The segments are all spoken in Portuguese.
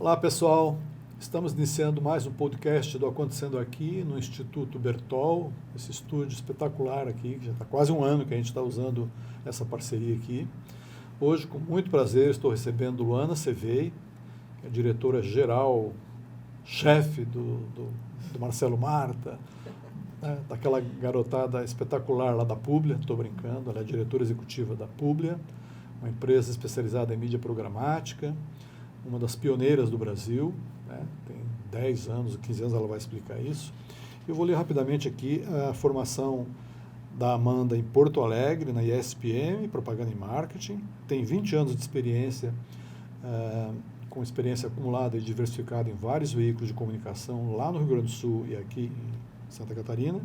Olá, pessoal. Estamos iniciando mais um podcast do Acontecendo Aqui no Instituto Bertol, esse estúdio espetacular aqui, que já está quase um ano que a gente está usando essa parceria aqui. Hoje, com muito prazer, estou recebendo Luana Sevei, que é diretora-geral, chefe do Marcelo Marta, né, daquela garotada espetacular lá da Publia, estou brincando, ela é diretora executiva da Publia, uma empresa especializada em mídia programática, uma das pioneiras do Brasil, né? Tem 10 anos, 15 anos, ela vai explicar isso. Eu vou ler rapidamente aqui a formação da Amanda em Porto Alegre, na ISPM, Propaganda e Marketing. Tem 20 anos de experiência, com experiência acumulada e diversificada em vários veículos de comunicação lá no Rio Grande do Sul e aqui em Santa Catarina.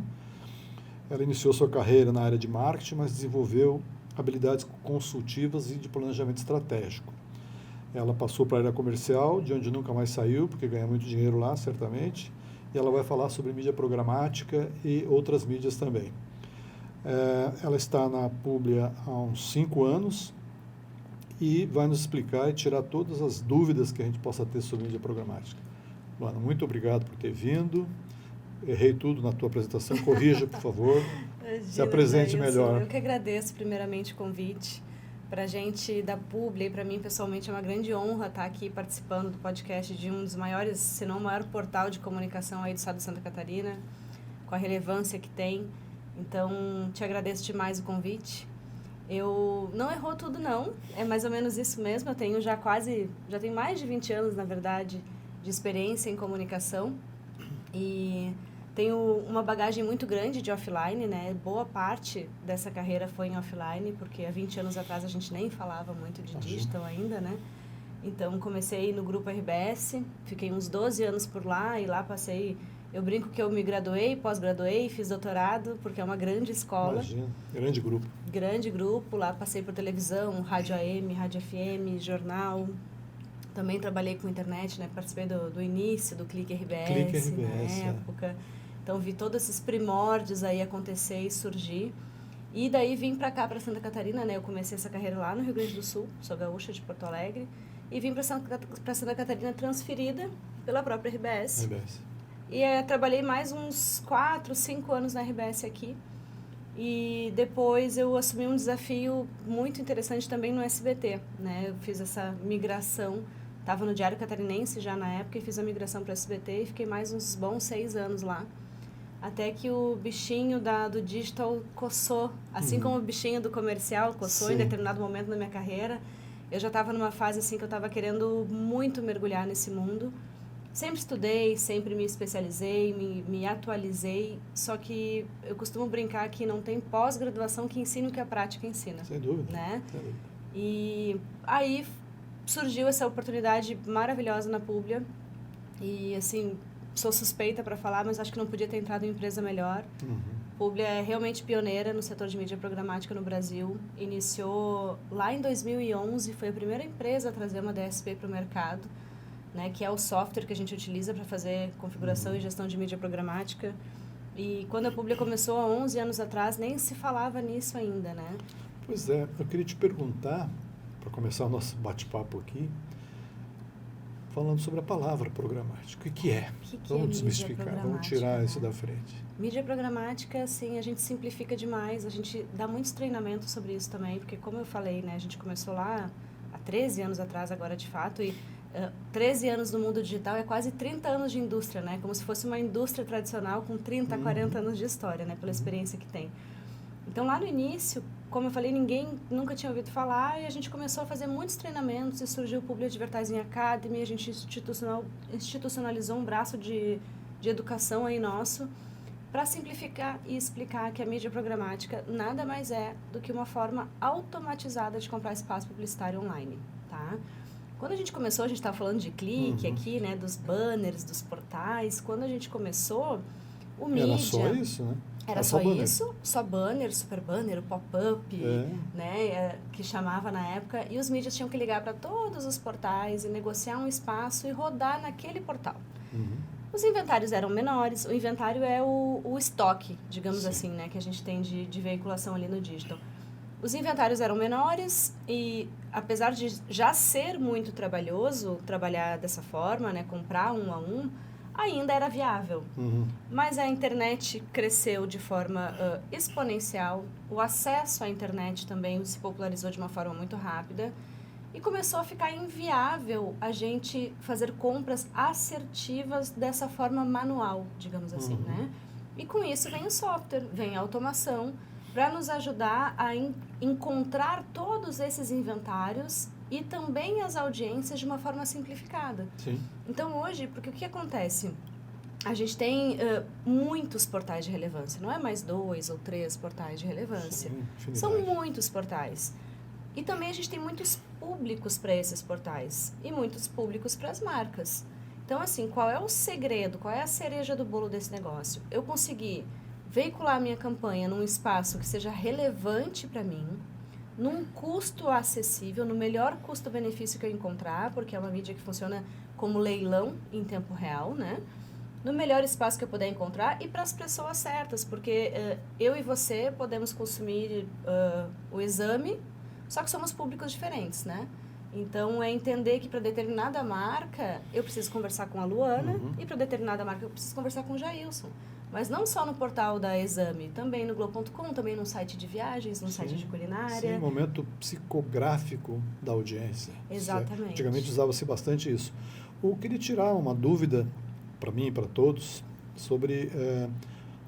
Ela iniciou sua carreira na área de marketing, mas desenvolveu habilidades consultivas e de planejamento estratégico. Ela passou para a área comercial, de onde nunca mais saiu, porque ganha muito dinheiro lá, certamente. E ela vai falar sobre mídia programática e outras mídias também. Ela está na Publia há uns 5 anos e vai nos explicar e tirar todas as dúvidas que a gente possa ter sobre mídia programática. Luana, muito obrigado por ter vindo. Errei tudo na tua apresentação. Corrija, por favor. Imagina, se apresente melhor. Eu que agradeço, primeiramente, o convite. Para a gente da Publi, para mim pessoalmente é uma grande honra estar aqui participando do podcast de um dos maiores, se não o maior portal de comunicação aí do estado de Santa Catarina, com a relevância que tem. Então, te agradeço demais o convite. Eu não errou tudo não, é mais ou menos isso mesmo. Eu tenho já tenho mais de 20 anos, na verdade, de experiência em comunicação e tenho uma bagagem muito grande de offline, né? Boa parte dessa carreira foi em offline, porque há 20 anos atrás a gente nem falava muito de digital ainda, né? Então, comecei no Grupo RBS, fiquei uns 12 anos por lá e lá passei... Eu brinco que eu me graduei, pós-graduei, fiz doutorado, porque é uma grande escola. Imagina, grande grupo. Grande grupo, lá passei por televisão, rádio AM, rádio FM, jornal. Também trabalhei com internet, né? Participei do início do Clique RBS, na época. Então, vi todos esses primórdios aí acontecer e surgir. E daí vim para cá, para Santa Catarina, né? Eu comecei essa carreira lá no Rio Grande do Sul, sou gaúcha de Porto Alegre. E vim para Santa Catarina transferida pela própria RBS. E trabalhei mais uns 4, 5 anos na RBS aqui. E depois eu assumi um desafio muito interessante também no SBT, né? Eu fiz essa migração, estava no Diário Catarinense já na época e fiz a migração para o SBT e fiquei mais uns bons 6 anos lá. Até que o bichinho do digital coçou, assim como o bichinho do comercial coçou em determinado momento da minha carreira. Eu já estava numa fase assim que eu estava querendo muito mergulhar nesse mundo. Sempre estudei, sempre me especializei, me atualizei, só que eu costumo brincar que não tem pós-graduação que ensine o que a prática ensina. Sem dúvida. Né? Sem dúvida. E aí surgiu essa oportunidade maravilhosa na Publia e assim... Sou suspeita para falar, mas acho que não podia ter entrado em empresa melhor. Publia é realmente pioneira no setor de mídia programática no Brasil. Iniciou lá em 2011, foi a primeira empresa a trazer uma DSP para o mercado, né, que é o software que a gente utiliza para fazer configuração e gestão de mídia programática. E quando a Publia começou há 11 anos atrás, nem se falava nisso ainda, né? Pois é, eu queria te perguntar, para começar o nosso bate-papo aqui, falando sobre a palavra programática. O que é? Vamos desmistificar, vamos tirar isso da frente. Mídia programática, assim, a gente simplifica demais, a gente dá muitos treinamentos sobre isso também, porque como eu falei, né, a gente começou lá há 13 anos atrás agora de fato, e 13 anos no mundo digital é quase 30 anos de indústria, né, como se fosse uma indústria tradicional com 30, 40 anos de história, né, pela experiência que tem. Então, lá no início, como eu falei, ninguém nunca tinha ouvido falar e a gente começou a fazer muitos treinamentos e surgiu o Public Advertising Academy, a gente institucionalizou um braço de educação aí nosso para simplificar e explicar que a mídia programática nada mais é do que uma forma automatizada de comprar espaço publicitário online, tá? Quando a gente começou, a gente estava falando de clique aqui, né, dos banners, dos portais. Quando a gente começou, o mídia... Era só isso, né? Era só isso, só banner, super banner, o pop-up, né, que chamava na época, e os mídias tinham que ligar para todos os portais e negociar um espaço e rodar naquele portal. Os inventários eram menores, o inventário é o estoque, digamos assim, né, que a gente tem de veiculação ali no digital. Os inventários eram menores e, apesar de já ser muito trabalhoso trabalhar dessa forma, né, comprar um a um, ainda era viável. Mas a internet cresceu de forma exponencial, o acesso à internet também se popularizou de uma forma muito rápida e começou a ficar inviável a gente fazer compras assertivas dessa forma manual, digamos assim, né? E com isso vem o software, vem a automação, para nos ajudar a encontrar todos esses inventários e também as audiências de uma forma simplificada. Sim. Então, hoje, porque o que acontece? A gente tem muitos portais de relevância, não é mais 2 ou 3 portais de relevância. Sim, são muitos portais. E também a gente tem muitos públicos para esses portais e muitos públicos para as marcas. Então, assim, qual é o segredo, qual é a cereja do bolo desse negócio? Eu consegui veicular a minha campanha num espaço que seja relevante para mim, num custo acessível, no melhor custo-benefício que eu encontrar, porque é uma mídia que funciona como leilão em tempo real, né? No melhor espaço que eu puder encontrar e para as pessoas certas, porque eu e você podemos consumir o exame, só que somos públicos diferentes, né? Então, é entender que para determinada marca eu preciso conversar com a Luana e para determinada marca eu preciso conversar com o Jailson. Mas não só no portal da Exame, também no Globo.com, também no site de viagens, no site de culinária. Sim, momento psicográfico da audiência. Exatamente. Antigamente usava-se bastante isso. Eu queria tirar uma dúvida para mim e para todos sobre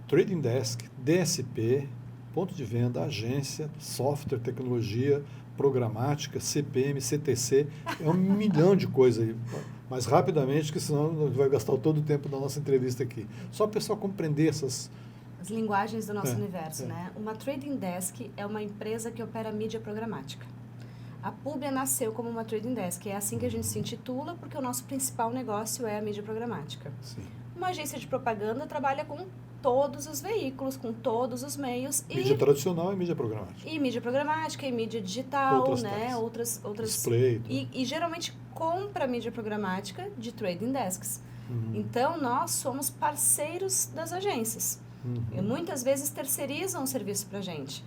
Trading Desk, DSP, ponto de venda, agência, software, tecnologia, programática, CPM, CTC, é 1 milhão de coisas aí. Mas rapidamente, que senão vai gastar todo o tempo da nossa entrevista aqui. Só para o pessoal compreender essas... As linguagens do nosso universo, né? Uma Trading Desk é uma empresa que opera mídia programática. A Publi nasceu como uma Trading Desk, é assim que a gente se intitula, porque o nosso principal negócio é a mídia programática. Sim. Uma agência de propaganda trabalha com todos os veículos, com todos os meios. Mídia tradicional e mídia programática. E mídia programática, e mídia digital, outras display. E geralmente compra mídia programática de trading desks. Então, nós somos parceiros das agências. E muitas vezes terceirizam o serviço para a gente.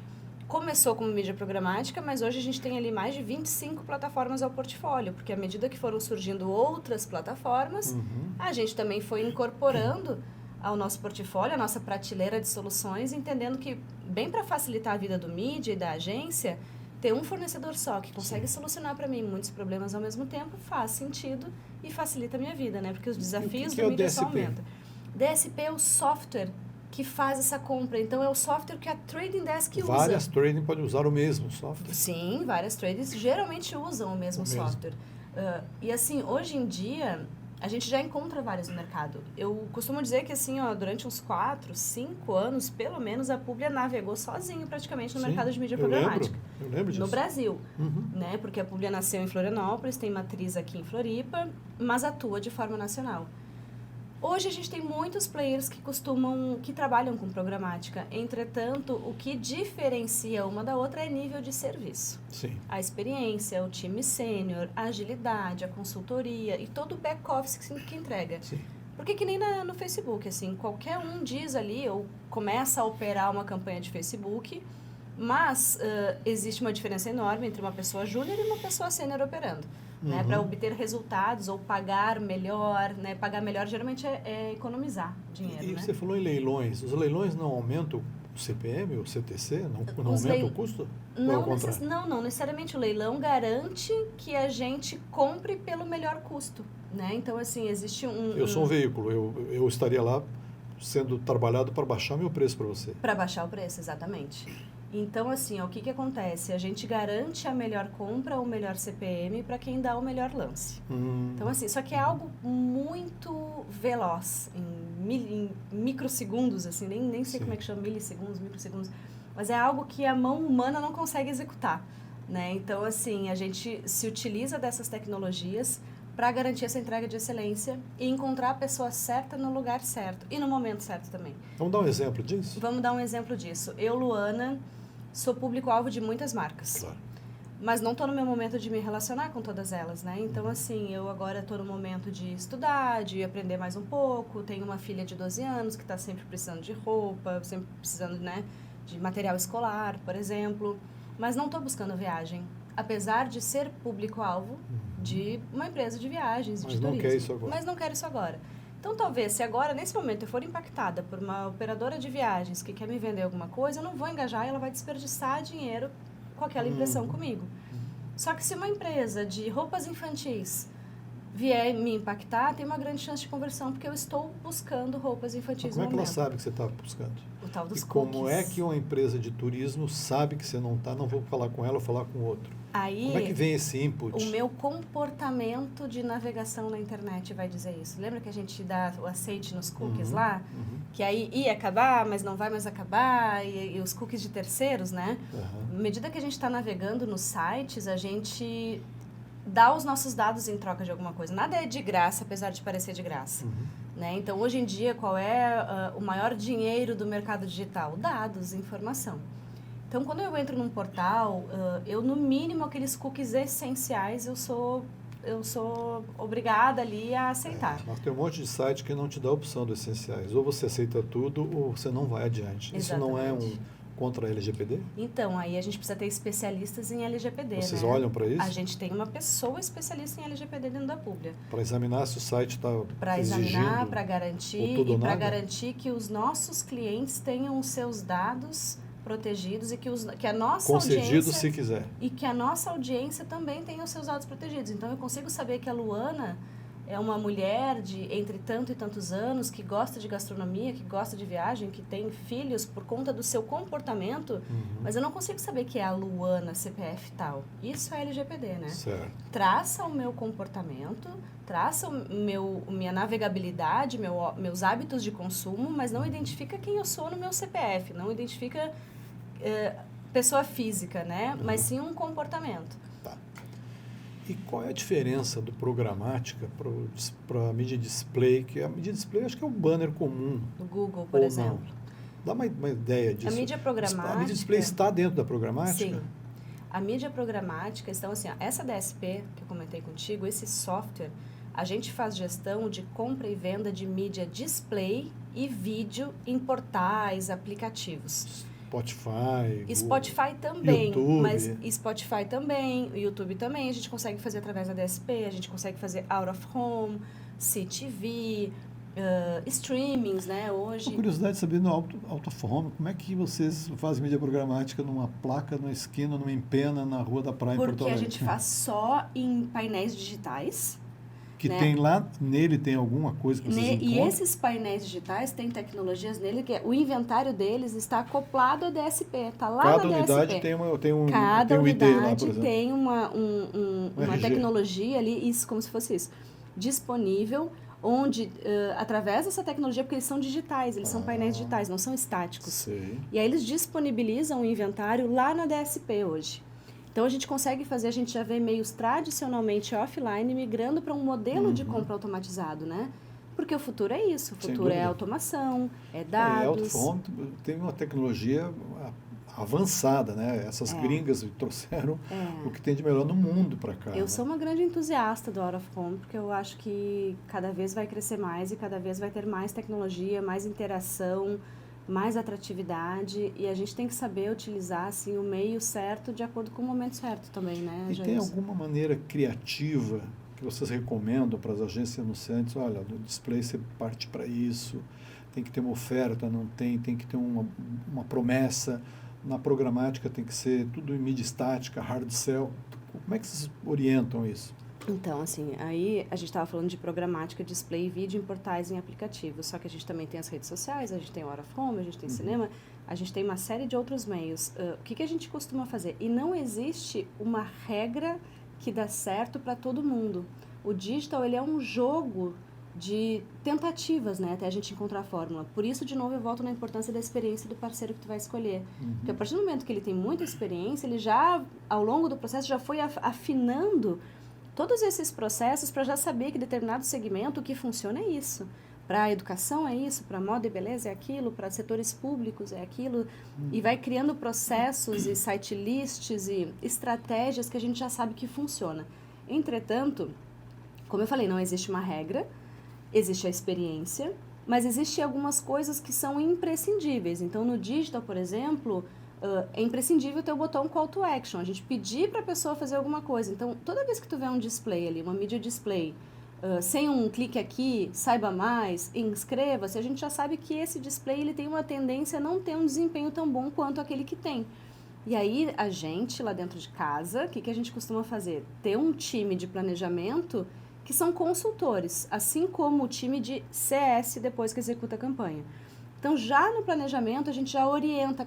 Começou como mídia programática, mas hoje a gente tem ali mais de 25 plataformas ao portfólio, porque à medida que foram surgindo outras plataformas, a gente também foi incorporando ao nosso portfólio, a nossa prateleira de soluções, entendendo que, bem para facilitar a vida do mídia e da agência, ter um fornecedor só que consegue solucionar para mim muitos problemas ao mesmo tempo faz sentido e facilita a minha vida, né? Porque os desafios do mídia só aumentam. DSP é o software que faz essa compra. Então, é o software que a Trading Desk usa. Várias trading podem usar o mesmo software? Sim, várias tradings geralmente usam o mesmo software. E assim, hoje em dia, a gente já encontra vários no mercado. Eu costumo dizer que assim, durante uns 4, 5 anos, pelo menos, a Publi navegou sozinho praticamente no mercado de mídia programática. Eu lembro disso. No Brasil, né? Porque a Publi nasceu em Florianópolis, tem matriz aqui em Floripa, mas atua de forma nacional. Hoje a gente tem muitos players que trabalham com programática. Entretanto, o que diferencia uma da outra é nível de serviço. Sim. A experiência, o time sênior, a agilidade, a consultoria e todo o back-office que entrega. Sim. Porque que nem no Facebook, assim, qualquer um diz ali ou começa a operar uma campanha de Facebook, mas existe uma diferença enorme entre uma pessoa júnior e uma pessoa sênior operando. Né, para obter resultados ou pagar melhor, né? Pagar melhor geralmente é economizar dinheiro. E né? você falou em leilões. Os leilões não aumentam o CPM, o CTC? Não aumenta o custo? Não necessariamente. O leilão garante que a gente compre pelo melhor custo. Né? Então, assim, existe Eu sou um veículo. Eu estaria lá sendo trabalhado para baixar meu preço para você. Para baixar o preço, exatamente. Então, assim, o que acontece? A gente garante a melhor compra, o melhor CPM para quem dá o melhor lance. Então, assim, só que é algo muito veloz, em microsegundos, assim, nem sei como é que chama, milissegundos, microsegundos, mas é algo que a mão humana não consegue executar, né? Então, assim, a gente se utiliza dessas tecnologias para garantir essa entrega de excelência e encontrar a pessoa certa no lugar certo e no momento certo também. Vamos dar um exemplo disso? Vamos dar um exemplo disso. Eu, Luana, sou público-alvo de muitas marcas. Claro. Mas não estou no meu momento de me relacionar com todas elas, né? Então, assim, eu agora estou no momento de estudar, de aprender mais um pouco. Tenho uma filha de 12 anos que está sempre precisando de roupa, sempre precisando, né, de material escolar, por exemplo. mas não estou buscando viagem, apesar de ser público-alvo de uma empresa de viagens, de turismo. Mas não quer isso agora. Mas não quero isso agora. Então, talvez, se agora, nesse momento, eu for impactada por uma operadora de viagens que quer me vender alguma coisa, eu não vou engajar e ela vai desperdiçar dinheiro com aquela impressão comigo. Só que se uma empresa de roupas infantis vier me impactar, tem uma grande chance de conversão, porque eu estou buscando roupas infantis no momento. Como é que ela sabe momento. que você está buscando? O tal dos e cookies. Como é que uma empresa de turismo sabe que você não está, não vou falar com ela ou falar com outro? Aí, como é que vem esse input? O meu comportamento de navegação na internet vai dizer isso. Lembra que a gente dá o aceite nos cookies lá? Que aí ia acabar, mas não vai mais acabar, e os cookies de terceiros, né? À medida que a gente está navegando nos sites, a gente dá os nossos dados em troca de alguma coisa. Nada é de graça, apesar de parecer de graça. Né? Então, hoje em dia, qual é o maior dinheiro do mercado digital? Dados, informação. Então, quando eu entro num portal, eu, no mínimo, aqueles cookies essenciais, eu sou obrigada ali a aceitar. Mas tem um monte de site que não te dá a opção dos essenciais. Ou você aceita tudo, ou você não vai adiante. Exatamente. Isso não é contra a LGPD? Então, aí a gente precisa ter especialistas em LGPD, Vocês né? olham para isso? A gente tem uma pessoa especialista em LGPD dentro da Publia. Para examinar se o site está exigindo... Para examinar, para garantir, e para garantir que os nossos clientes tenham os seus dados protegidos e que a nossa concedido audiência... se quiser. E que a nossa audiência também tenha os seus dados protegidos. Então, eu consigo saber que a Luana é uma mulher de entre tanto e tantos anos, que gosta de gastronomia, que gosta de viagem, que tem filhos por conta do seu comportamento, mas eu não consigo saber que é a Luana CPF tal. Isso é LGPD, né? Certo. Traça o meu comportamento, traça minha navegabilidade, meus hábitos de consumo, mas não identifica quem eu sou no meu CPF, não identifica pessoa física, né? Mas sim um comportamento. E qual é a diferença do programática para a mídia display? Que a mídia display acho que é um banner comum. No Google, por exemplo. Não? Dá uma ideia disso. A mídia programática... A mídia display está dentro da programática? Sim. A mídia programática, então assim, essa DSP que eu comentei contigo, esse software, a gente faz gestão de compra e venda de mídia display e vídeo em portais, aplicativos. Spotify também, YouTube. Mas Spotify também, YouTube também, a gente consegue fazer através da DSP, a gente consegue fazer out of home, CTV, streamings, né, hoje. Uma curiosidade de saber no out of home, como é que vocês fazem mídia programática numa placa, numa esquina, numa empena, na rua da praia em Porto Alegre? Porque a gente faz só em painéis digitais. Que né? Tem lá, nele tem alguma coisa que vocês encontram? E esses painéis digitais têm tecnologias nele, que o inventário deles está acoplado à DSP, está lá Cada na unidade DSP. tem um ID lá, por exemplo. Tem uma tecnologia ali, isso como se fosse isso, disponível, onde, através dessa tecnologia, porque eles são digitais, eles são painéis digitais, não são estáticos. Sei. E aí eles disponibilizam o inventário lá na DSP hoje. Então, a gente consegue fazer, a gente já vê meios tradicionalmente offline migrando para um modelo de compra automatizado, né? Porque o futuro é isso, o futuro é automação, é dados. Tem uma tecnologia avançada, né? Essas gringas trouxeram o que tem de melhor no mundo para cá. Eu sou uma grande entusiasta do out of home, porque eu acho que cada vez vai crescer mais e cada vez vai ter mais tecnologia, mais interação, mais atratividade, e a gente tem que saber utilizar assim, o meio certo de acordo com o momento certo também, né, E tem alguma maneira criativa que vocês recomendam para as agências anunciantes? Olha, no display você parte para isso, tem que ter uma oferta, não tem que ter uma promessa, na programática tem que ser tudo em mídia estática, hard sell. Como é que vocês orientam isso? Então, assim, aí a gente estava falando de programática, display e vídeo em portais e em aplicativos, só que a gente também tem as redes sociais, a gente tem Out of Home, a gente tem cinema, a gente tem uma série de outros meios. O que a gente costuma fazer? E não existe uma regra que dá certo para todo mundo. O digital, ele é um jogo de tentativas, né, até a gente encontrar a fórmula. Por isso, de novo, eu volto na importância da experiência do parceiro que tu vai escolher. Porque a partir do momento que ele tem muita experiência, ele já, ao longo do processo, já foi afinando todos esses processos para já saber que determinado segmento, o que funciona é isso. Para a educação é isso, para moda e beleza é aquilo, para setores públicos é aquilo, e vai criando processos e site lists e estratégias que a gente já sabe que funciona. Entretanto, como eu falei, não existe uma regra, existe a experiência, mas existem algumas coisas que são imprescindíveis. Então, no digital, por exemplo, é imprescindível ter o botão Call to Action, a gente pedir para a pessoa fazer alguma coisa. Então, toda vez que tu vê um display ali, uma mídia display, sem um clique aqui, saiba mais, inscreva-se, a gente já sabe que esse display ele tem uma tendência a não ter um desempenho tão bom quanto aquele que tem. E aí, a gente, lá dentro de casa, o que a gente costuma fazer? Ter um time de planejamento que são consultores, assim como o time de CS depois que executa a campanha. Então, já no planejamento, a gente já orienta,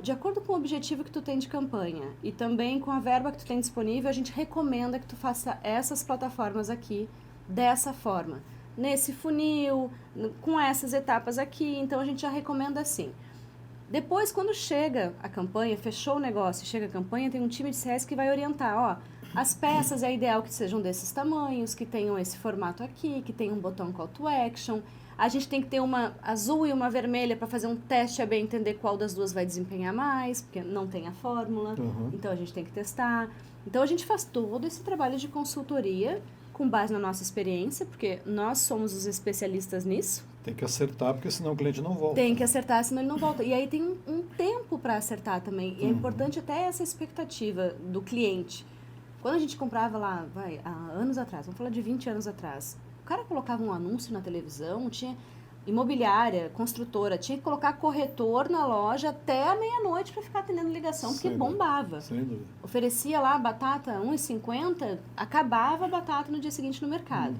de acordo com o objetivo que tu tem de campanha e também com a verba que tu tem disponível, a gente recomenda que tu faça essas plataformas aqui, dessa forma, nesse funil, com essas etapas aqui, então a gente já recomenda assim. Depois, quando chega a campanha, fechou o negócio, chega a campanha, tem um time de CS que vai orientar, as peças é ideal que sejam desses tamanhos, que tenham esse formato aqui, que tenham um botão Call to Action. A gente tem que ter uma azul e uma vermelha para fazer um teste, bem entender qual das duas vai desempenhar mais, porque não tem a fórmula, então a gente tem que testar. Então a gente faz todo esse trabalho de consultoria com base na nossa experiência, porque nós somos os especialistas nisso. Tem que acertar, porque senão o cliente não volta. Tem que acertar, senão ele não volta. E aí tem um tempo para acertar também. E é importante até essa expectativa do cliente. Quando a gente comprava lá, há anos atrás, vamos falar de 20 anos atrás, o cara colocava um anúncio na televisão, tinha imobiliária, construtora, tinha que colocar corretor na loja até a meia-noite para ficar atendendo ligação, porque bombava. Sem dúvida. Oferecia lá batata R$1,50, acabava a batata no dia seguinte no mercado.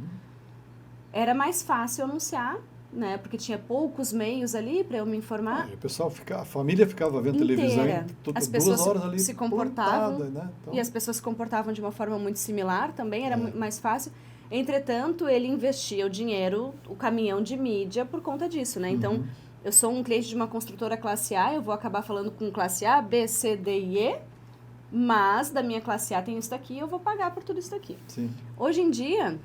Era mais fácil anunciar, né? Porque tinha poucos meios ali para eu me informar. A família ficava vendo televisão as pessoas 2 horas ali se comportavam plantada, né? Então... E as pessoas se comportavam de uma forma muito similar também, era mais fácil. Entretanto, ele investia o dinheiro, o caminhão de mídia por conta disso, né? Então, eu sou um cliente de uma construtora classe A, eu vou acabar falando com classe A, B, C, D e E, mas da minha classe A tem isso daqui, eu vou pagar por tudo isso daqui. Sim. Hoje em dia,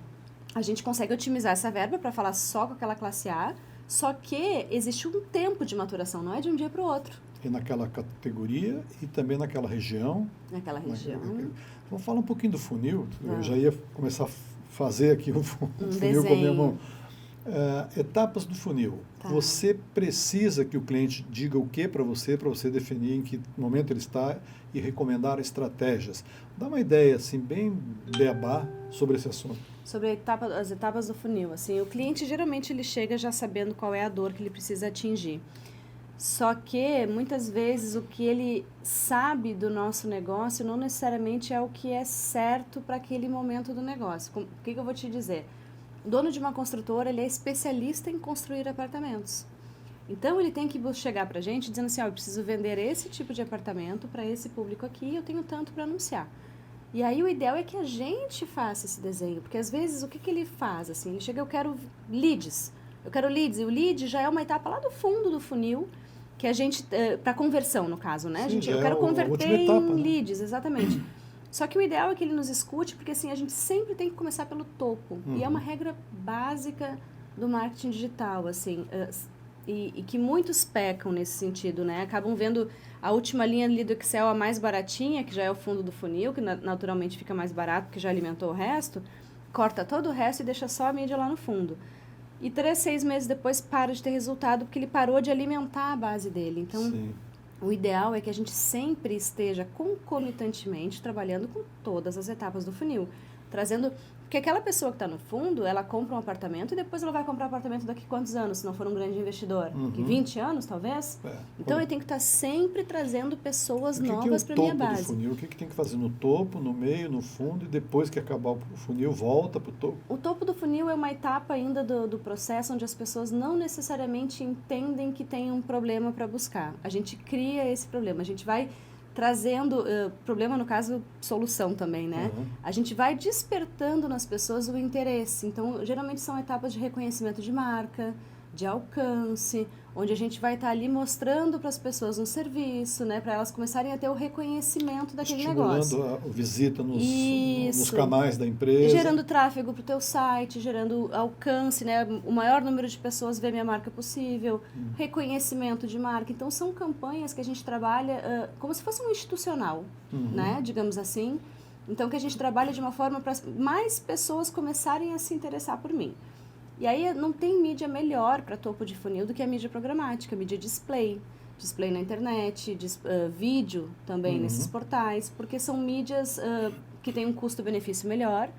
a gente consegue otimizar essa verba para falar só com aquela classe A, só que existe um tempo de maturação, não é de um dia para o outro. E naquela categoria e também naquela região. Naquela região. Vamos falar um pouquinho do funil. Eu já ia começar a fazer aqui um funil desenho. com a minha mão. Etapas do funil. Tá. Você precisa que o cliente diga o que para você definir em que momento ele está e recomendar estratégias. Dá uma ideia, assim, bem beabá sobre esse assunto. Sobre as etapas do funil. Assim, o cliente, geralmente, ele chega já sabendo qual é a dor que ele precisa atingir. Só que, muitas vezes, o que ele sabe do nosso negócio não necessariamente é o que é certo para aquele momento do negócio. O que eu vou te dizer? O dono de uma construtora, ele é especialista em construir apartamentos. Então, ele tem que chegar para a gente dizendo assim, eu preciso vender esse tipo de apartamento para esse público aqui, eu tenho tanto para anunciar. E aí, o ideal é que a gente faça esse desenho, porque às vezes, o que ele faz? Assim, ele chega, eu quero leads, e o lead já é uma etapa lá do fundo do funil, que a gente, para conversão no caso, né? Sim, eu quero converter etapa, em né? leads, exatamente. Só que o ideal é que ele nos escute, porque assim, a gente sempre tem que começar pelo topo. E é uma regra básica do marketing digital, assim, e que muitos pecam nesse sentido, né? Acabam vendo a última linha ali do Excel, a mais baratinha, que já é o fundo do funil, que naturalmente fica mais barato, porque já alimentou o resto, corta todo o resto e deixa só a mídia lá no fundo. E 3, 6 meses depois para de ter resultado, porque ele parou de alimentar a base dele. Então, o ideal é que a gente sempre esteja concomitantemente trabalhando com todas as etapas do funil. Trazendo... Porque aquela pessoa que está no fundo, ela compra um apartamento e depois ela vai comprar um apartamento daqui quantos anos, se não for um grande investidor? Daqui 20 anos, talvez? Então, ele tem que estar sempre trazendo pessoas novas para a minha base. O funil, o que tem que fazer no topo, no meio, no fundo, e depois que acabar o funil, volta para o topo? O topo do funil é uma etapa ainda do processo onde as pessoas não necessariamente entendem que tem um problema para buscar. A gente cria esse problema, a gente vai trazendo, problema no caso, solução também, né? A gente vai despertando nas pessoas o interesse. Então, geralmente são etapas de reconhecimento de marca, de alcance, onde a gente vai estar ali mostrando para as pessoas um serviço, né? Para elas começarem a ter o reconhecimento daquele negócio. Estimulando a visita nos canais da empresa. E gerando tráfego para o teu site, gerando alcance, né? O maior número de pessoas vê minha marca possível, reconhecimento de marca. Então, são campanhas que a gente trabalha como se fosse um institucional, né? Digamos assim. Então, que a gente trabalha de uma forma para mais pessoas começarem a se interessar por mim. E aí não tem mídia melhor para topo de funil do que a mídia programática, a mídia display. display na internet, vídeo também nesses portais, porque são mídias que têm um custo-benefício melhor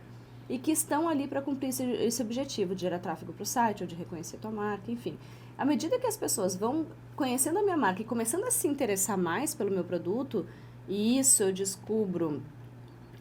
e que estão ali para cumprir esse objetivo de gerar tráfego para o site ou de reconhecer tua marca, enfim. À medida que as pessoas vão conhecendo a minha marca e começando a se interessar mais pelo meu produto, e isso eu descubro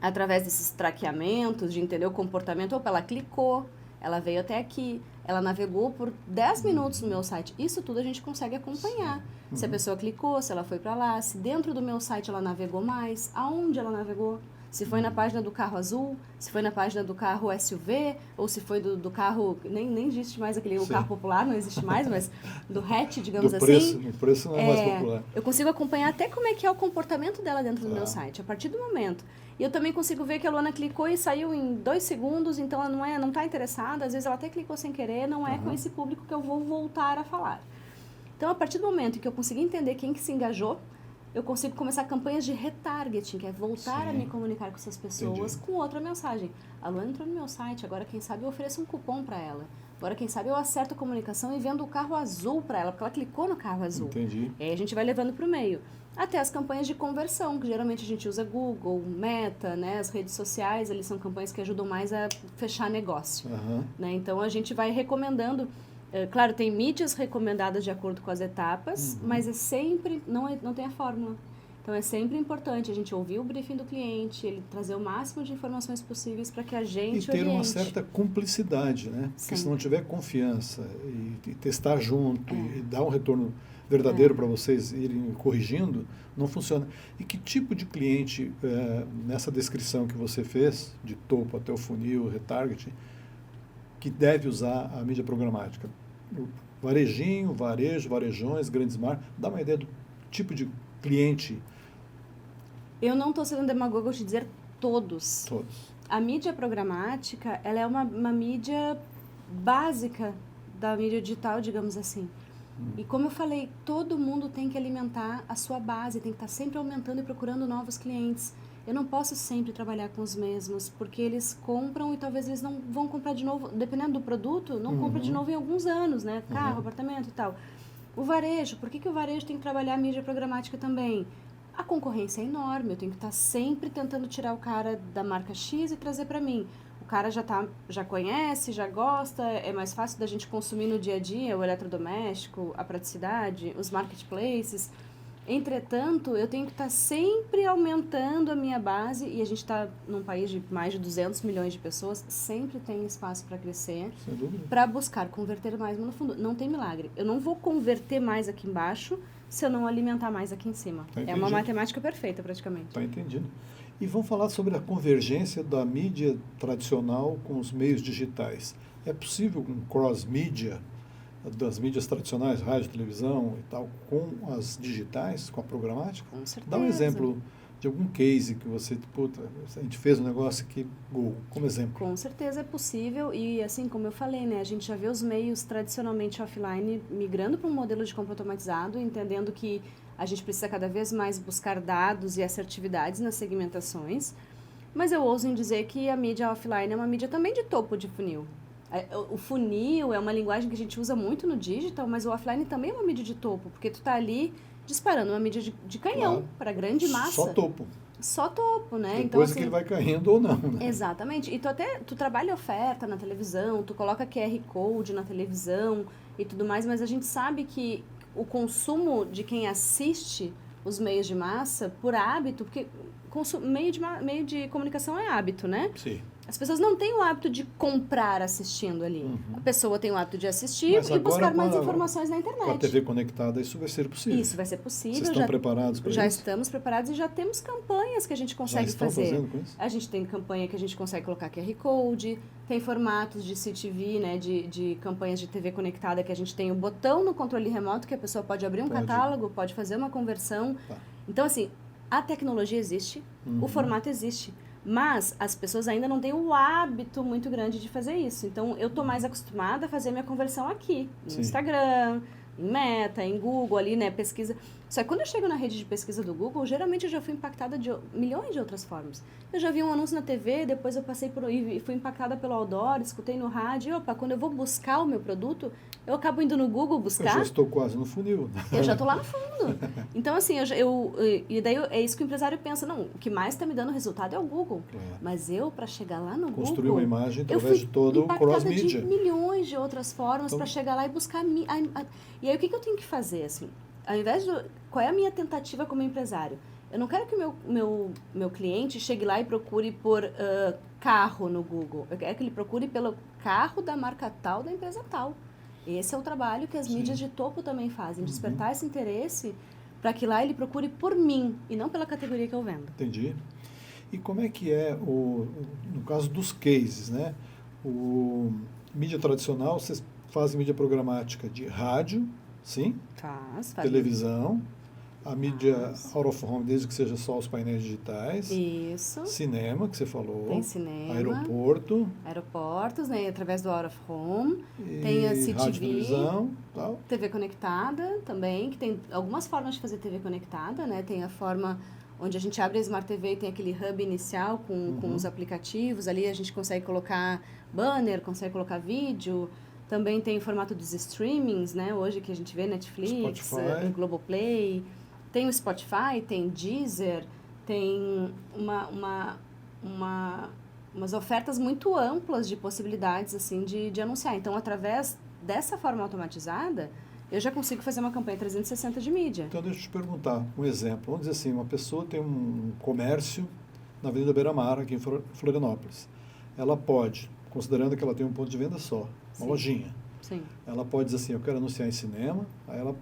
através desses traqueamentos, de entender o comportamento. Opa, ela clicou, ela veio até aqui, ela navegou por 10 minutos no meu site. Isso tudo a gente consegue acompanhar. Se a pessoa clicou, se ela foi para lá, se dentro do meu site ela navegou mais, aonde ela navegou. Se foi na página do carro azul, se foi na página do carro SUV, ou se foi do carro, nem existe mais o carro popular, não existe mais, mas do hatch, digamos assim. O preço não é mais popular. Eu consigo acompanhar até como é que é o comportamento dela dentro do meu site, a partir do momento. E eu também consigo ver que a Luana clicou e saiu em 2 segundos, então ela não está interessada, às vezes ela até clicou sem querer, não é com esse público que eu vou voltar a falar. Então, a partir do momento em que eu conseguir entender quem que se engajou, eu consigo começar campanhas de retargeting, que é voltar a me comunicar com essas pessoas com outra mensagem. A Luana entrou no meu site, agora quem sabe eu ofereço um cupom para ela. Agora quem sabe eu acerto a comunicação e vendo o carro azul para ela, porque ela clicou no carro azul. Entendi. E aí a gente vai levando para o meio. Até as campanhas de conversão, que geralmente a gente usa Google, Meta, né? As redes sociais, eles são campanhas que ajudam mais a fechar negócio. Né? Então a gente vai recomendando. Claro, tem mídias recomendadas de acordo com as etapas, mas é sempre, não tem a fórmula. Então, é sempre importante a gente ouvir o briefing do cliente, ele trazer o máximo de informações possíveis para que a gente oriente. E ter uma certa cumplicidade, né? Porque se não tiver confiança e testar junto e dar um retorno verdadeiro para vocês irem corrigindo, não funciona. E que tipo de cliente, nessa descrição que você fez, de topo até o funil, retargeting, que deve usar a mídia programática? Varejinho, varejões, grandes marcas. Dá uma ideia do tipo de cliente. Eu não estou sendo demagoga de dizer todos. Todos. A mídia programática, ela é uma mídia básica da mídia digital, digamos assim. E como eu falei, todo mundo tem que alimentar a sua base, tem que estar sempre aumentando e procurando novos clientes. Eu não posso sempre trabalhar com os mesmos, porque eles compram e talvez eles não vão comprar de novo, dependendo do produto, não compra de novo em alguns anos, né? Carro, apartamento e tal. O varejo, por que o varejo tem que trabalhar a mídia programática também? A concorrência é enorme, eu tenho que estar sempre tentando tirar o cara da marca X e trazer para mim. O cara já conhece, já gosta, é mais fácil da gente consumir no dia a dia, o eletrodoméstico, a praticidade, os marketplaces. Entretanto, eu tenho que estar sempre aumentando a minha base, e a gente está num país de mais de 200 milhões de pessoas, sempre tem espaço para crescer, para buscar converter mais, mas no fundo não tem milagre. Eu não vou converter mais aqui embaixo se eu não alimentar mais aqui em cima. É uma matemática perfeita, praticamente. Está entendido. E vamos falar sobre a convergência da mídia tradicional com os meios digitais. É possível um cross-mídia das mídias tradicionais, rádio, televisão e tal, com as digitais, com a programática? Com certeza. Dá um exemplo de algum case que você, a gente fez um negócio aqui, como exemplo. Com certeza é possível e, assim, como eu falei, né, a gente já vê os meios tradicionalmente offline migrando para um modelo de compra automatizado, entendendo que a gente precisa cada vez mais buscar dados e assertividades nas segmentações, mas eu ouso em dizer que a mídia offline é uma mídia também de topo de funil. O funil é uma linguagem que a gente usa muito no digital, mas o offline também é uma mídia de topo, porque tu tá ali disparando uma mídia de canhão para grande massa. Só topo. Só topo, né? Depois então, assim, que ele vai caindo ou não, né? Exatamente. E tu trabalha oferta na televisão, tu coloca QR Code na televisão e tudo mais, mas a gente sabe que o consumo de quem assiste os meios de massa, por hábito, porque meio de comunicação é hábito, né? Sim. As pessoas não têm o hábito de comprar assistindo ali. A pessoa tem o hábito de assistir e buscar mais informações na internet. Com a TV conectada, isso vai ser possível. Isso vai ser possível. Vocês estão preparados para isso? Já estamos preparados e já temos campanhas que a gente consegue fazer. Fazendo com isso? A gente tem campanha que a gente consegue colocar QR Code, tem formatos de CTV, né, de campanhas de TV conectada que a gente tem o botão no controle remoto que a pessoa pode abrir um catálogo, pode fazer uma conversão. Tá. Então, assim, a tecnologia existe, o formato existe. Mas as pessoas ainda não têm o hábito muito grande de fazer isso. Então, eu estou mais acostumada a fazer minha conversão aqui, no Instagram, em Meta, em Google, ali, né, pesquisa. Só que quando eu chego na rede de pesquisa do Google, geralmente eu já fui impactada de milhões de outras formas. Eu já vi um anúncio na TV, depois eu passei e fui impactada pelo outdoor, escutei no rádio, e, opa, quando eu vou buscar o meu produto, eu acabo indo no Google buscar. Eu já estou quase no funil. Eu já estou lá no fundo. Então, assim, e daí é isso que o empresário pensa, não, o que mais está me dando resultado é o Google. Mas eu, para chegar lá no Google... Construir uma imagem através de todo o cross-media. De milhões de outras formas para chegar lá e buscar... E aí, o que eu tenho que fazer, assim? Ao invés do... Qual é a minha tentativa como empresário? Eu não quero que o meu cliente chegue lá e procure por carro no Google. Eu quero que ele procure pelo carro da marca tal, da empresa tal. Esse é o trabalho que as mídias de topo também fazem. Despertar esse interesse para que lá ele procure por mim e não pela categoria que eu vendo. Entendi. E como é que é, no caso dos cases, né? Mídia tradicional, vocês fazem mídia programática de rádio, sim? Faz. Televisão, a mídia out of home, desde que seja só os painéis digitais. Isso. Cinema, que você falou. Tem cinema. Aeroportos, né? Através do out of home. Tem a CTV. Rádio, televisão, tal. TV conectada também, que tem algumas formas de fazer TV conectada, né? Tem a forma onde a gente abre a Smart TV e tem aquele hub inicial com os aplicativos. Ali a gente consegue colocar banner, consegue colocar vídeo. Também tem o formato dos streamings, né? Hoje que a gente vê Netflix, Globoplay. Tem o Spotify, tem Deezer, tem umas ofertas muito amplas de possibilidades assim, de anunciar. Então, através dessa forma automatizada, eu já consigo fazer uma campanha 360 de mídia. Então, deixa eu te perguntar um exemplo. Vamos dizer assim, uma pessoa tem um comércio na Avenida Beira-Mar, aqui em Florianópolis. Ela pode, considerando que ela tem um ponto de venda só, uma lojinha. Sim. Ela pode dizer assim, eu quero anunciar em cinema, aí ela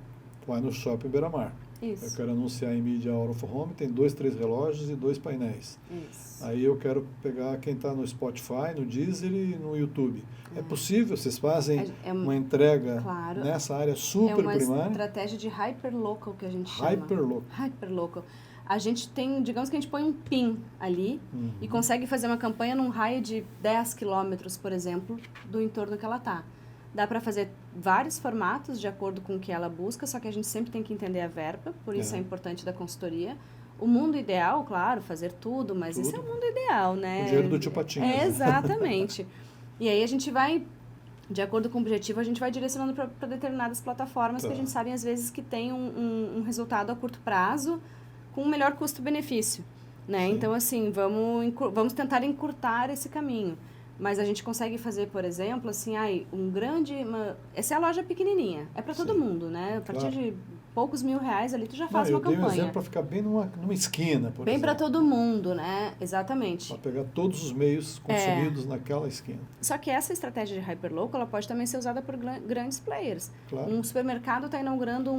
vai no shopping Beira-Mar. Isso. Eu quero anunciar em mídia out of home, tem 2, 3 relógios e 2 painéis. Isso. Aí eu quero pegar quem está no Spotify, no Deezer e no YouTube. É possível? Vocês fazem uma entrega nessa área super primária? É uma estratégia de hyperlocal que a gente chama. Hyperlocal. A gente tem, digamos que a gente põe um pin ali e consegue fazer uma campanha num raio de 10 quilômetros, por exemplo, do entorno que ela está. Dá para fazer vários formatos de acordo com o que ela busca, só que a gente sempre tem que entender a verba, por isso é importante da consultoria. O mundo ideal, claro, fazer tudo, mas isso é o mundo ideal, né? O dinheiro do tio Patinhas. Exatamente. E aí a gente vai, de acordo com o objetivo, a gente vai direcionando para determinadas plataformas que a gente sabe, às vezes, que tem um resultado a curto prazo com um melhor custo-benefício, né? Então, assim, vamos tentar encurtar esse caminho. Mas a gente consegue fazer, por exemplo, assim, essa é a loja pequenininha, é para todo mundo, né? A partir de poucos R$1.000 ali tu já faz uma campanha. Eu dei um exemplo para ficar bem numa esquina, por exemplo. Bem para todo mundo, né? Exatamente. Para pegar todos os meios consumidos naquela esquina. Só que essa estratégia de hyperlocal, ela pode também ser usada por grandes players. Claro. Um supermercado está inaugurando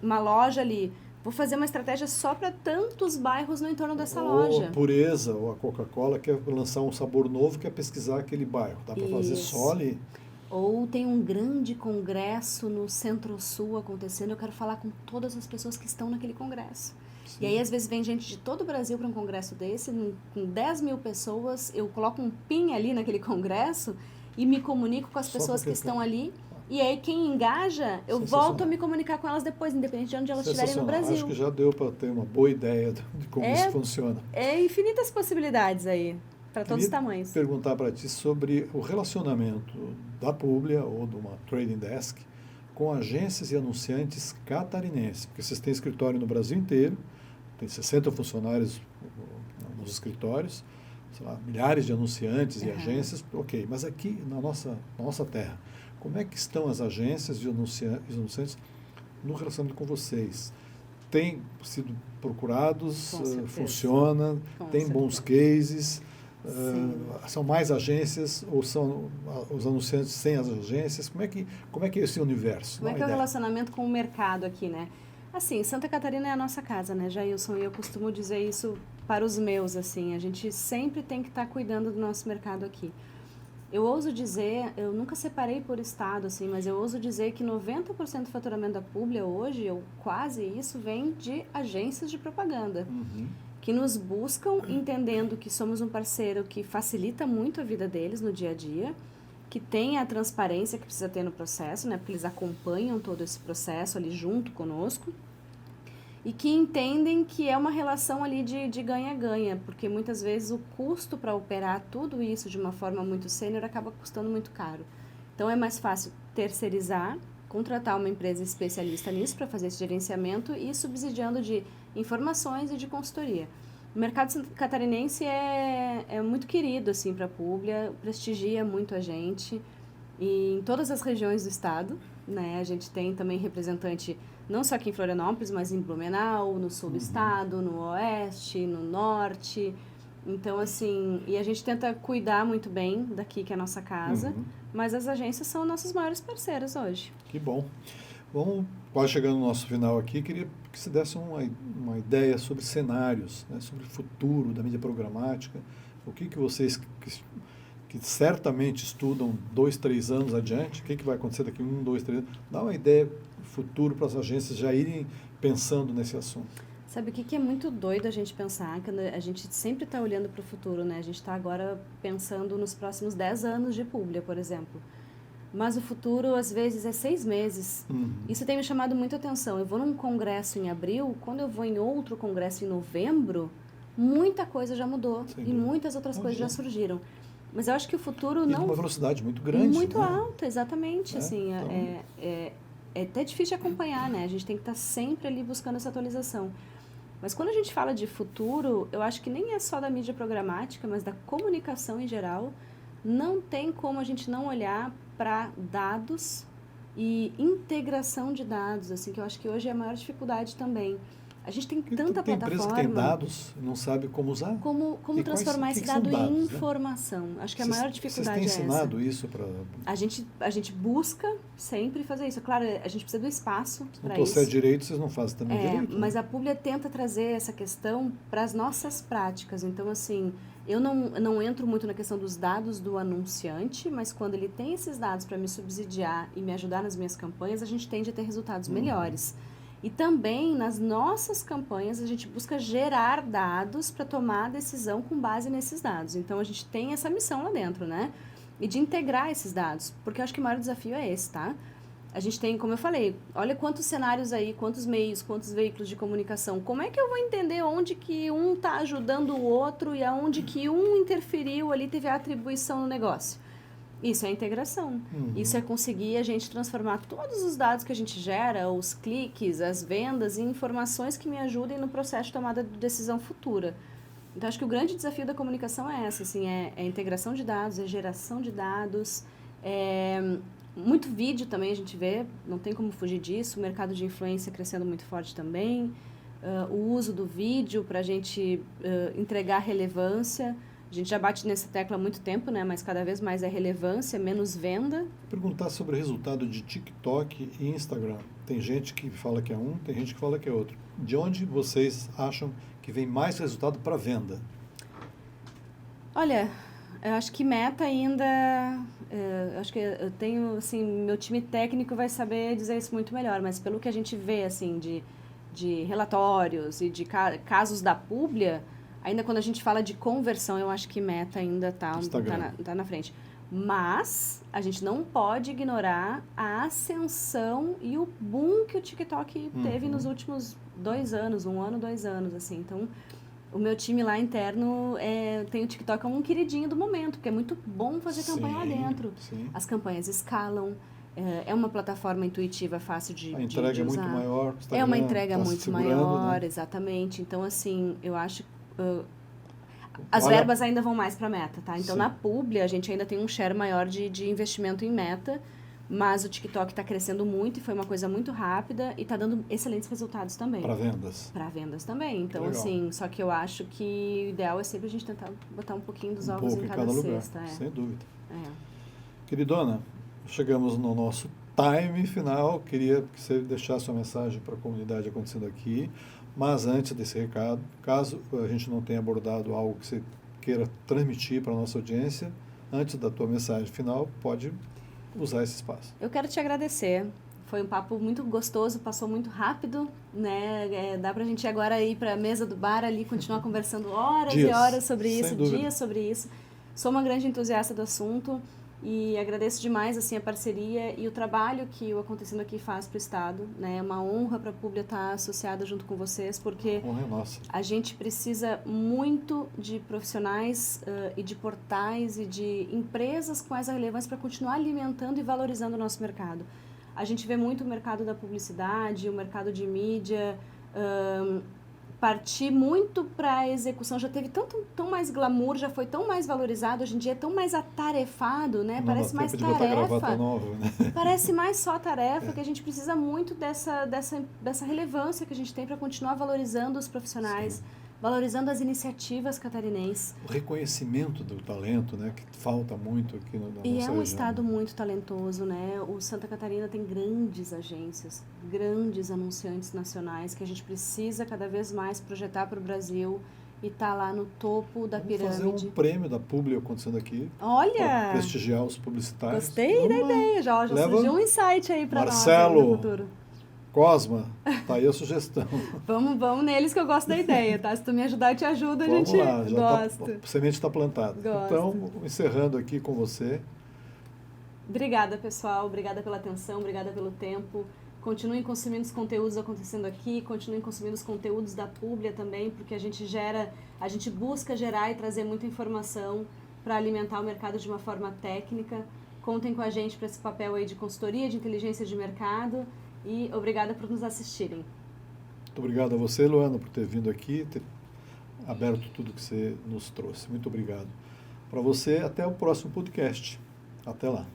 uma loja ali. Vou fazer uma estratégia só para tantos bairros no entorno dessa loja. Ou a Pureza, ou a Coca-Cola quer lançar um sabor novo, quer pesquisar aquele bairro. Dá para fazer só ali. Ou tem um grande congresso no Centro-Sul acontecendo, eu quero falar com todas as pessoas que estão naquele congresso. Sim. E aí, às vezes, vem gente de todo o Brasil para um congresso desse, com 10 mil pessoas, eu coloco um pin ali naquele congresso e me comunico com as pessoas que estão ali. E aí, quem engaja, eu volto a me comunicar com elas depois, independente de onde elas estiverem no Brasil. Acho que já deu para ter uma boa ideia de como isso funciona. É infinitas possibilidades aí, para todos os tamanhos. Queria perguntar para ti sobre o relacionamento da Publi ou de uma trading desk com agências e anunciantes catarinenses. Porque vocês têm escritório no Brasil inteiro, tem 60 funcionários nos escritórios, sei lá, milhares de anunciantes e agências, ok. Mas aqui na nossa terra, como é que estão as agências e os anunciantes no relacionamento com vocês? Têm sido procurados? Funciona? Tem bons cases? São mais agências ou são os anunciantes sem as agências? Como é que é esse universo? Como é que é o relacionamento com o mercado aqui, né? Assim, Santa Catarina é a nossa casa, né, Jailson? E eu costumo dizer isso para os meus, assim. A gente sempre tem que estar cuidando do nosso mercado aqui. Eu ouso dizer, eu nunca separei por estado, assim, mas eu ouso dizer que 90% do faturamento da Publi hoje, ou quase isso, vem de agências de propaganda, que nos buscam entendendo que somos um parceiro que facilita muito a vida deles no dia a dia, que tem a transparência que precisa ter no processo, né, porque eles acompanham todo esse processo ali junto conosco, e que entendem que é uma relação ali de ganha-ganha, porque muitas vezes o custo para operar tudo isso de uma forma muito sênior acaba custando muito caro. Então é mais fácil terceirizar, contratar uma empresa especialista nisso para fazer esse gerenciamento e ir subsidiando de informações e de consultoria. O mercado catarinense é muito querido assim, para a Publi, prestigia muito a gente e em todas as regiões do estado, né? A gente tem também representante não só aqui em Florianópolis, mas em Blumenau, no sul do estado, no oeste, no norte. Então, assim, e a gente tenta cuidar muito bem daqui, que é a nossa casa, mas as agências são nossos maiores parceiros hoje. Que bom. Vamos quase chegando no nosso final aqui, queria que você desse uma ideia sobre cenários, né, sobre o futuro da mídia programática, o que vocês que certamente estudam 2, 3 anos adiante, o que vai acontecer daqui 1, 2, 3 anos, dá uma ideia futuro para as agências já irem pensando nesse assunto. Sabe o que é muito doido a gente pensar? Que a gente sempre está olhando para o futuro, né? A gente está agora pensando nos próximos 10 anos de Publi, por exemplo. Mas o futuro, às vezes, é 6 meses. Isso tem me chamado muita atenção. Eu vou num congresso em abril, quando eu vou em outro congresso em novembro, muita coisa já mudou. E muitas outras coisas já surgiram. Mas eu acho que o futuro não... E uma velocidade muito grande, muito né? alta, exatamente. Assim, então... é até difícil de acompanhar, né? A gente tem que estar sempre ali buscando essa atualização. Mas quando a gente fala de futuro, eu acho que nem é só da mídia programática, mas da comunicação em geral. Não tem como a gente não olhar para dados e integração de dados, assim, que eu acho que hoje é a maior dificuldade também. A gente tem tanta tem plataforma... empresa que tem dados e não sabe como usar. Como transformar esse dado em informação. Né? Acho que a maior dificuldade é essa. Vocês têm ensinado isso para... A gente busca sempre fazer isso. Claro, a gente precisa do espaço para isso. Se é direito, vocês não fazem também direito. Mas a Publi tenta trazer essa questão para as nossas práticas. Então, assim, eu não entro muito na questão dos dados do anunciante, mas quando ele tem esses dados para me subsidiar e me ajudar nas minhas campanhas, a gente tende a ter resultados melhores. E também, nas nossas campanhas, a gente busca gerar dados para tomar decisão com base nesses dados. Então, a gente tem essa missão lá dentro, né? E de integrar esses dados, porque eu acho que o maior desafio é esse, tá? A gente tem, como eu falei, olha quantos cenários aí, quantos meios, quantos veículos de comunicação. Como é que eu vou entender onde que um está ajudando o outro e aonde que um interferiu ali, teve a atribuição no negócio? Isso é integração. Isso é conseguir a gente transformar todos os dados que a gente gera, os cliques, as vendas, em informações que me ajudem no processo de tomada de decisão futura. Então, acho que o grande desafio da comunicação é essa, assim, é a integração de dados, é geração de dados, muito vídeo também a gente vê, não tem como fugir disso, o mercado de influência crescendo muito forte também, o uso do vídeo para a gente entregar relevância. A gente já bate nessa tecla há muito tempo, né? Mas cada vez mais é relevância, menos venda. Vou perguntar sobre o resultado de TikTok e Instagram. Tem gente que fala que é um, tem gente que fala que é outro. De onde vocês acham que vem mais resultado para venda? Olha, eu acho que meta ainda... acho que eu tenho, assim, meu time técnico vai saber dizer isso muito melhor, mas pelo que a gente vê, assim, de relatórios e de casos da Publi, ainda quando a gente fala de conversão, eu acho que meta ainda tá na frente. Mas a gente não pode ignorar a ascensão e o boom que o TikTok teve nos últimos 2 anos, 1 ano, 2 anos, assim. Então, o meu time lá interno tem o TikTok como um queridinho do momento, porque é muito bom fazer campanha lá dentro. Sim. As campanhas escalam. É uma plataforma intuitiva, fácil de usar. A entrega é muito maior. É uma entrega muito maior, né? Exatamente. Então, assim, eu acho... as verbas ainda vão mais para meta, tá? Então, na Publi, a gente ainda tem um share maior de investimento em meta, mas o TikTok está crescendo muito e foi uma coisa muito rápida e está dando excelentes resultados também. Para vendas. Para vendas também. Então, assim, só que eu acho que o ideal é sempre a gente tentar botar um pouquinho dos ovos em cada cesta. Sem dúvida. Queridona, chegamos no nosso time final. Queria que você deixasse uma mensagem para a comunidade acontecendo aqui. Mas antes desse recado, caso a gente não tenha abordado algo que você queira transmitir para a nossa audiência, antes da tua mensagem final, pode usar esse espaço. Eu quero te agradecer. Foi um papo muito gostoso, passou muito rápido, né? Dá para a gente agora ir para a mesa do bar ali, continuar conversando horas e horas sobre isso, dias sobre isso. Sou uma grande entusiasta do assunto. E agradeço demais assim, a parceria e o trabalho que o Acontecendo Aqui faz para o Estado. Né? É uma honra para a Publi estar associada junto com vocês, porque a gente precisa muito de profissionais e de portais e de empresas com essa relevância para continuar alimentando e valorizando o nosso mercado. A gente vê muito o mercado da publicidade, o mercado de mídia, partir muito para a execução, já teve tão mais glamour, já foi tão mais valorizado, hoje em dia é tão mais atarefado, né? Parece mais tarefa, nova, né? Parece mais só tarefa, que a gente precisa muito dessa relevância que a gente tem para continuar valorizando os profissionais, sim, valorizando as iniciativas catarinenses. O reconhecimento do talento, né, que falta muito aqui na nossa região. E é um estado muito talentoso, né? O Santa Catarina tem grandes agências, grandes anunciantes nacionais que a gente precisa cada vez mais projetar para o Brasil e estar lá no topo da pirâmide. Vamos fazer um prêmio da Publi Acontecendo Aqui. Olha! Para prestigiar os publicitários. Gostei da ideia, já surgiu um insight aí para nós no futuro. Cosma, tá aí a sugestão. Vamos neles que eu gosto da ideia, tá? Se tu me ajudar, eu te ajudo, a gente gosta. A semente está plantada. Gosto. Então, encerrando aqui com você. Obrigada, pessoal. Obrigada pela atenção, obrigada pelo tempo. Continuem consumindo os conteúdos acontecendo aqui, continuem consumindo os conteúdos da Publi também, porque a gente busca gerar e trazer muita informação para alimentar o mercado de uma forma técnica. Contem com a gente para esse papel aí de consultoria, de inteligência de mercado. E obrigada por nos assistirem. Muito obrigado a você, Luana, por ter vindo aqui, ter aberto tudo que você nos trouxe. Muito obrigado. Para você, até o próximo podcast. Até lá.